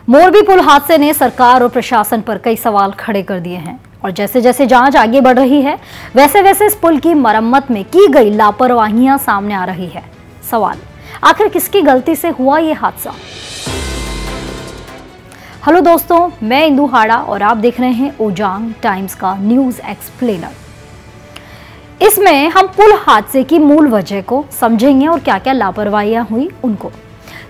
मोरबी पुल हादसे ने सरकार और प्रशासन पर कई सवाल खड़े कर दिए हैं और जैसे जैसे जांच आगे बढ़ रही है वैसे वैसे इस पुल की मरम्मत में की गई लापरवाहियां सामने आ रही है। सवाल, आखिर किसकी गलती से हुआ ये हादसा? हेलो दोस्तों, मैं इंदु हाड़ा और आप देख रहे हैं ओजांग टाइम्स का न्यूज एक्सप्लेनर। इसमें हम पुल हादसे की मूल वजह को समझेंगे और क्या क्या लापरवाहियां हुई उनको।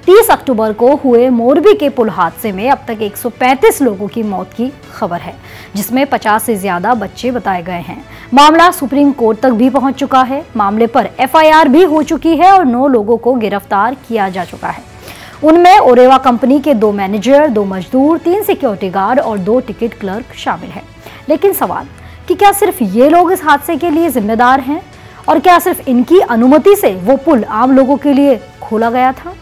30 अक्टूबर को हुए मोरबी के पुल हादसे में अब तक 135 लोगों की मौत की खबर है, जिसमें 50 से ज्यादा बच्चे बताए गए हैं। मामला सुप्रीम कोर्ट तक भी पहुंच चुका है। मामले पर FIR भी हो चुकी है और 9 लोगों को गिरफ्तार किया जा चुका है। उनमें ओरेवा कंपनी के 2 मैनेजर, 2 मजदूर, 3 सिक्योरिटी गार्ड और 2 टिकट क्लर्क शामिल है। लेकिन सवाल कि क्या सिर्फ ये लोग इस हादसे के लिए जिम्मेदार हैं और क्या सिर्फ इनकी अनुमति से वो पुल आम लोगों के लिए खोला गया था?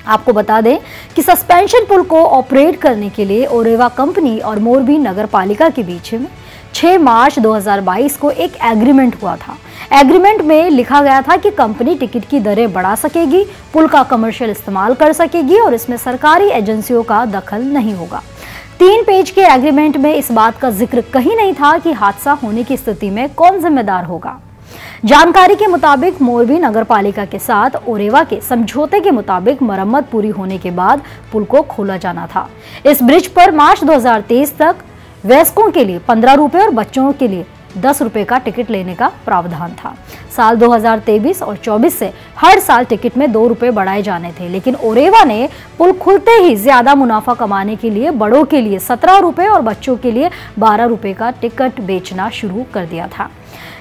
आपको बता दें कि सस्पेंशन पुल को ऑपरेट करने के लिए ओरेवा कंपनी और मोरबी नगर पालिका के बीच में 6 मार्च 2022 को एक एग्रीमेंट हुआ था। एग्रीमेंट में लिखा गया था कि कंपनी टिकट की दरें बढ़ा सकेगी, पुल का कमर्शियल इस्तेमाल कर सकेगी और इसमें सरकारी एजेंसियों का दखल नहीं होगा। 3 पेज के एग्रीमेंट में इस बात का जिक्र कहीं नहीं था कि हादसा होने की स्थिति में कौन जिम्मेदार होगा। जानकारी के मुताबिक मोरबी नगर पालिका के साथ ओरेवा के समझौते के मुताबिक मरम्मत पूरी होने के बाद पुल को खोला जाना था। इस ब्रिज पर मार्च 2023 तक वयस्कों के लिए 15 रुपए और बच्चों के लिए 10 रुपए का टिकट लेने का प्रावधान था। साल 2023 और 24 से हर साल टिकट में 2 रुपए बढ़ाए जाने थे, लेकिन ओरेवा ने पुल खुलते ही ज्यादा मुनाफा कमाने के लिए बड़ों के लिए 17 रुपए और बच्चों के लिए 12 रुपए का टिकट बेचना शुरू कर दिया था।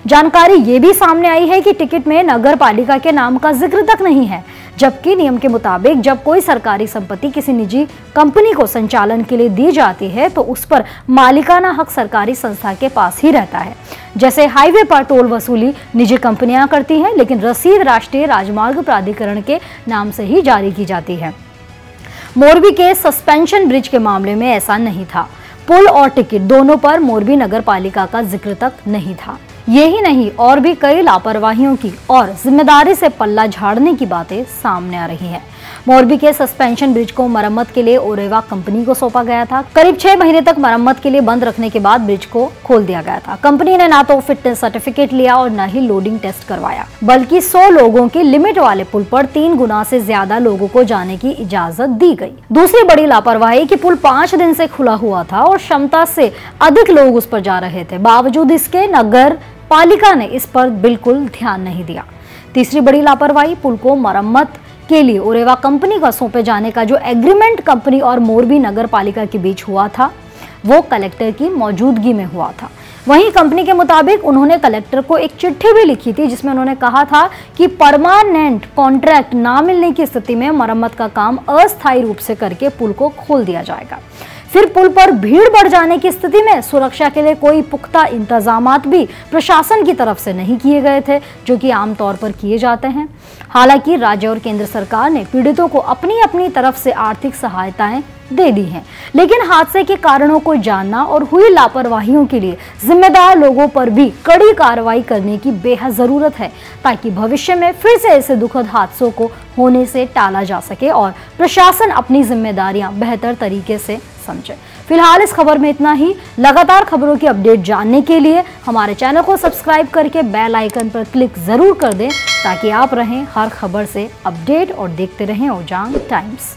जानकारी ये भी सामने आई है कि टिकट में नगर पालिका के नाम का जिक्र तक नहीं है, जबकि नियम के मुताबिक जब कोई सरकारी संपत्ति किसी निजी कंपनी को संचालन के लिए दी जाती है तो उस पर मालिकाना हक सरकारी संस्था के पास ही रहता है। जैसे हाईवे पर टोल वसूली निजी कंपनियां करती हैं, लेकिन रसीद राष्ट्रीय राजमार्ग प्राधिकरण के नाम से ही जारी की जाती है। मोरबी के सस्पेंशन ब्रिज के मामले में ऐसा नहीं था। पुल और टिकट दोनों पर मोरबी नगर पालिका का जिक्र तक नहीं था। यही नहीं, और भी कई लापरवाहियों की और जिम्मेदारी से पल्ला झाड़ने की बातें सामने आ रही हैं। मोरबी के सस्पेंशन ब्रिज को मरम्मत के लिए ओरेवा कंपनी को सौंपा गया था। करीब 6 महीने तक मरम्मत के लिए बंद रखने के बाद ब्रिज को खोल दिया गया था। कंपनी ने ना तो फिटनेस सर्टिफिकेट लिया और न ही लोडिंग टेस्ट करवाया, बल्कि 100 लोगों की लिमिट वाले पुल पर 3 गुना से ज्यादा लोगों को जाने की इजाजत दी गई। दूसरी बड़ी लापरवाही कि पुल 5 दिन से खुला हुआ था और क्षमता से अधिक लोग उस पर जा रहे थे। बावजूद इसके नगर पालिका ने इस पर बिल्कुल ध्यान नहीं दिया। तीसरी बड़ी लापरवाही, पुल को मरम्मत के लिए ओरेवा कंपनी का सौंपे जाने का जो एग्रीमेंट कंपनी और मोरबी नगर पालिका के बीच हुआ था वो कलेक्टर की मौजूदगी में हुआ था। वहीं कंपनी के मुताबिक उन्होंने कलेक्टर को एक चिट्ठी भी लिखी थी जिसमें उन्होंने कहा था कि परमानेंट कॉन्ट्रैक्ट ना मिलने की स्थिति में मरम्मत का काम अस्थायी रूप से करके पुल को खोल दिया जाएगा। फिर पुल पर भीड़ बढ़ जाने की स्थिति में सुरक्षा के लिए कोई पुख्ता इंतजामात भी प्रशासन की तरफ से नहीं किए गए थे, जो कि आमतौर पर किए जाते हैं। हालांकि राज्य और केंद्र सरकार ने पीड़ितों को अपनी अपनी तरफ से आर्थिक सहायताएं दे दी हैं, लेकिन हादसे के कारणों को जानना और हुई लापरवाहियों के लिए जिम्मेदार लोगों पर भी कड़ी कार्रवाई करने की बेहद जरूरत है, ताकि भविष्य में फिर से ऐसे दुखद हादसों को होने से टाला जा सके और प्रशासन अपनी जिम्मेदारियां बेहतर तरीके से समझे। फिलहाल इस खबर में इतना ही। लगातार खबरों की अपडेट जानने के लिए हमारे चैनल को सब्सक्राइब करके बेल आइकन पर क्लिक जरूर कर दें, ताकि आप रहें हर खबर से अपडेट और देखते रहें ओजांग टाइम्स।